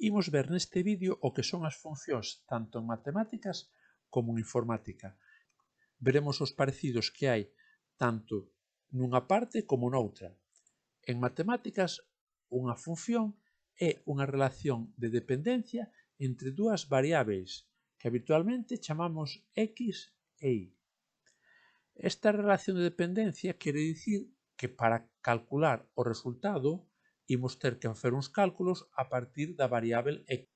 Imos ver neste vídeo o que son as funcións tanto en matemáticas como en informática. Veremos os parecidos que hai tanto nunha parte como noutra. En matemáticas, unha función é unha relación de dependencia entre dúas variábeis que habitualmente chamamos x e y. Esta relación de dependencia quere dicir que para calcular o resultado imos ter que facer uns cálculos a partir da variábel x.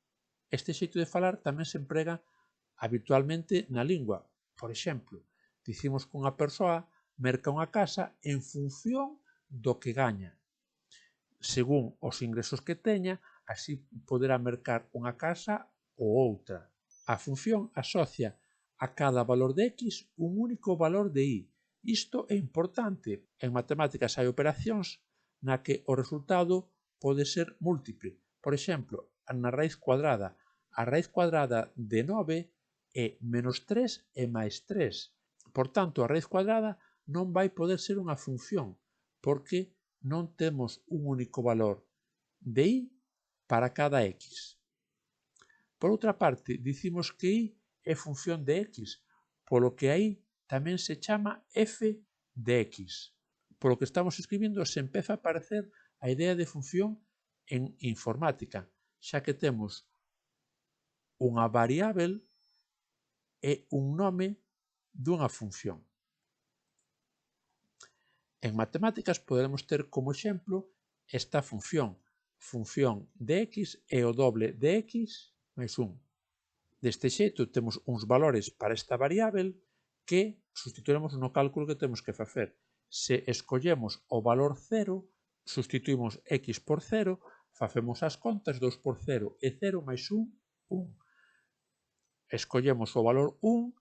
Este xeito de falar tamén se emprega habitualmente na lingua. Por exemplo, dicimos que unha persoa merca unha casa en función do que gaña. Según os ingresos que teña, así poderá mercar unha casa ou outra. A función asocia a cada valor de x un único valor de y. Isto é importante. En matemáticas hai operacións na que o resultado pode ser múltiple. Por exemplo, na raíz cuadrada. A raíz cuadrada de 9 é menos 3 e máis 3. Por tanto, a raíz cuadrada non vai poder ser unha función, porque non temos un único valor de y para cada x. Por outra parte, dicimos que y é función de x, polo que aí tamén se chama f de x. Polo que estamos escribindo se empeza a aparecer a idea de función en informática, xa que temos unha variábel e un nome dunha función. En matemáticas poderemos ter como exemplo esta función de x é o doble de x máis 1. Deste xeito temos uns valores para esta variábel que sustituiremos no cálculo que temos que facer. Se escollemos o valor 0, sustituimos x por 0, facemos as contas, 2 por 0 é 0 máis 1, 1. Escollemos o valor 1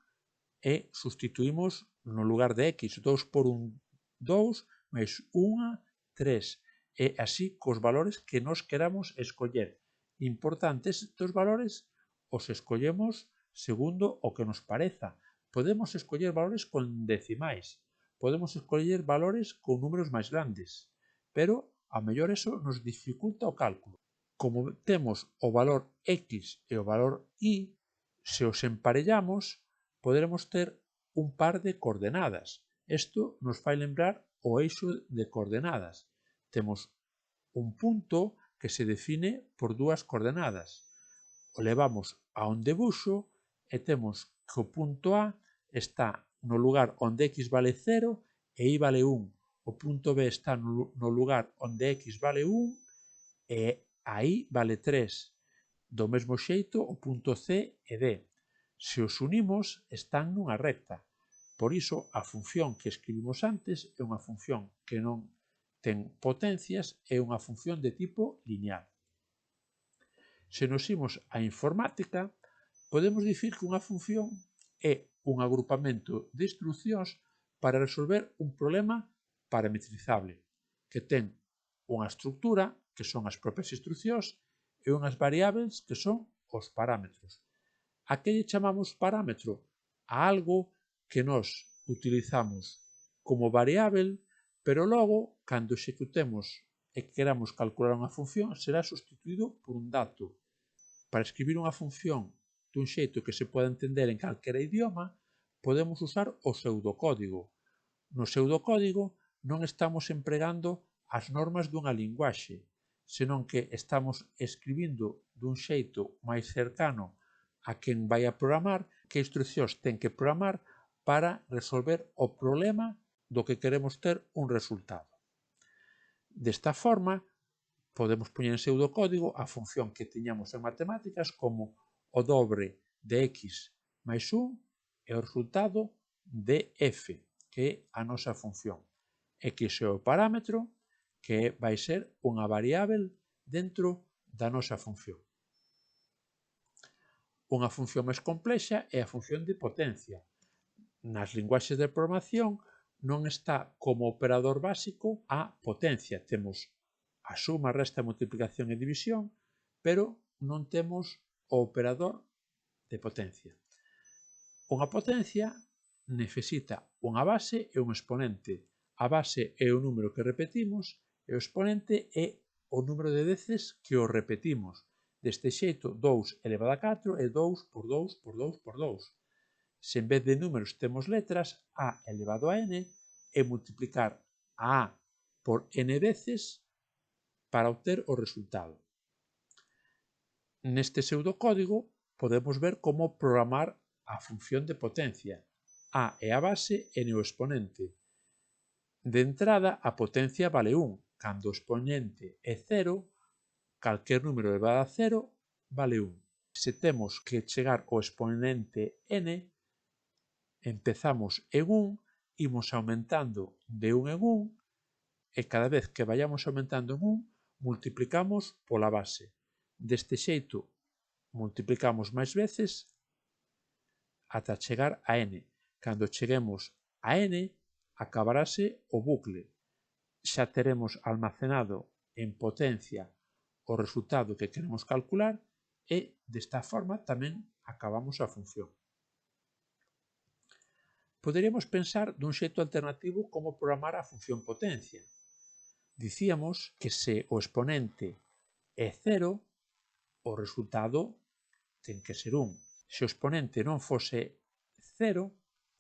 e sustituimos no lugar de x, 2 por 1, 2, máis 1, 3. E así cos valores que nos queramos escoller. Importante, estes valores os escollemos segundo o que nos pareza. Podemos escoller valores con decimais, podemos escoller valores con números máis grandes, pero a mellor eso nos dificulta o cálculo. Como temos o valor x e o valor y, se os emparellamos, poderemos ter un par de coordenadas. Isto nos fai lembrar o eixo de coordenadas. Temos un punto que se define por dúas coordenadas. O levamos a un debuxo e temos que o punto A está no lugar onde x vale 0 e y vale 1. O punto B está no lugar onde x vale 1 e a y vale 3. Do mesmo xeito o punto C e D. Se os unimos, están nunha recta. Por iso, a función que escribimos antes é unha función que non ten potencias, é unha función de tipo lineal. Se nos imos á informática, podemos dicir que unha función é un agrupamento de instruccións para resolver un problema parametrizable, que ten unha estructura, que son as propias instruccións, e unhas variables, que son os parámetros. A que lle chamamos parámetro? A algo que nos utilizamos como variável, pero logo, cando executemos e queramos calcular unha función, será sustituído por un dato. Para escribir unha función dun xeito que se poda entender en calquera idioma, podemos usar o pseudocódigo. No pseudocódigo non estamos empregando as normas dunha linguaxe, senón que estamos escribindo dun xeito máis cercano a quen vai a programar, que instruccións ten que programar para resolver o problema do que queremos ter un resultado. Desta forma, podemos poñer en pseudocódigo a función que tiñamos en matemáticas como o dobre de x máis 1 e o resultado de f, que é a nosa función. X é o parámetro, que vai ser unha variábel dentro da nosa función. Unha función máis complexa é a función de potencia. Nas linguaxes de programación non está como operador básico a potencia. Temos a suma, resta, multiplicación e división, pero non temos o operador de potencia. Unha potencia necesita unha base e un exponente. A base é o número que repetimos e o exponente é o número de veces que o repetimos. Deste xeito, 2 elevado a 4 é 2 por 2 por 2 por 2. Se en vez de números temos letras, a elevado a n é multiplicar a por n veces para obter o resultado. Neste pseudocódigo podemos ver como programar a función de potencia. A é a base e n o exponente. De entrada, a potencia vale 1. Cando o exponente é 0, calquer número elevado a 0 vale 1. Se temos que chegar ao exponente n, empezamos en 1, imos aumentando de 1 en 1, e cada vez que vayamos aumentando en 1, multiplicamos pola base. Deste xeito, multiplicamos máis veces ata chegar a n. Cando cheguemos a n, acabarase o bucle. Xa teremos almacenado en potencia o resultado que queremos calcular e, desta forma, tamén acabamos a función. Poderíamos pensar dun xeito alternativo como programar a función potencia. Dicíamos que se o exponente é 0, o resultado ten que ser 1. Se o exponente non fose 0,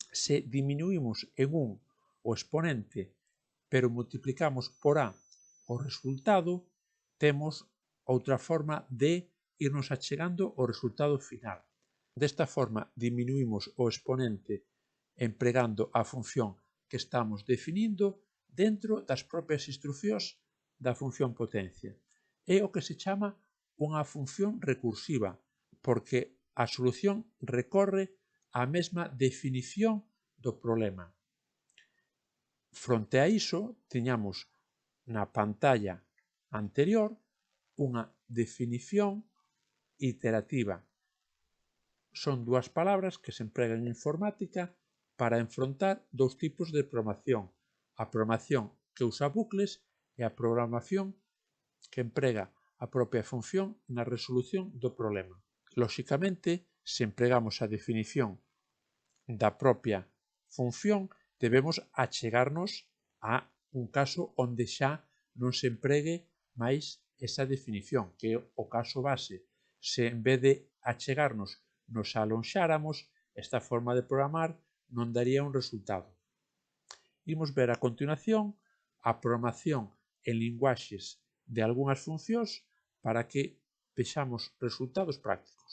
se diminuímos en 1 o exponente, pero multiplicamos por a o resultado, temos outra forma de irnos achegando ao resultado final. Desta forma, diminuímos o exponente empregando a función que estamos definindo dentro das propias instruccións da función potencia. É o que se chama unha función recursiva, porque a solución recorre á mesma definición do problema. Fronte a iso, tiñamos na pantalla anterior unha definición iterativa. Son dúas palabras que se empregan en informática para enfrontar dous tipos de programación. A programación que usa bucles e a programación que emprega a propia función na resolución do problema. Lóxicamente, se empregamos a definición da propia función, debemos achegarnos a un caso onde xa non se empregue máis esa definición, que é o caso base. Se en vez de achegarnos nos alonxáramos, esta forma de programar non daría un resultado. Imos ver a continuación a programación en linguaxes de algunhas funcións para que vexamos resultados prácticos.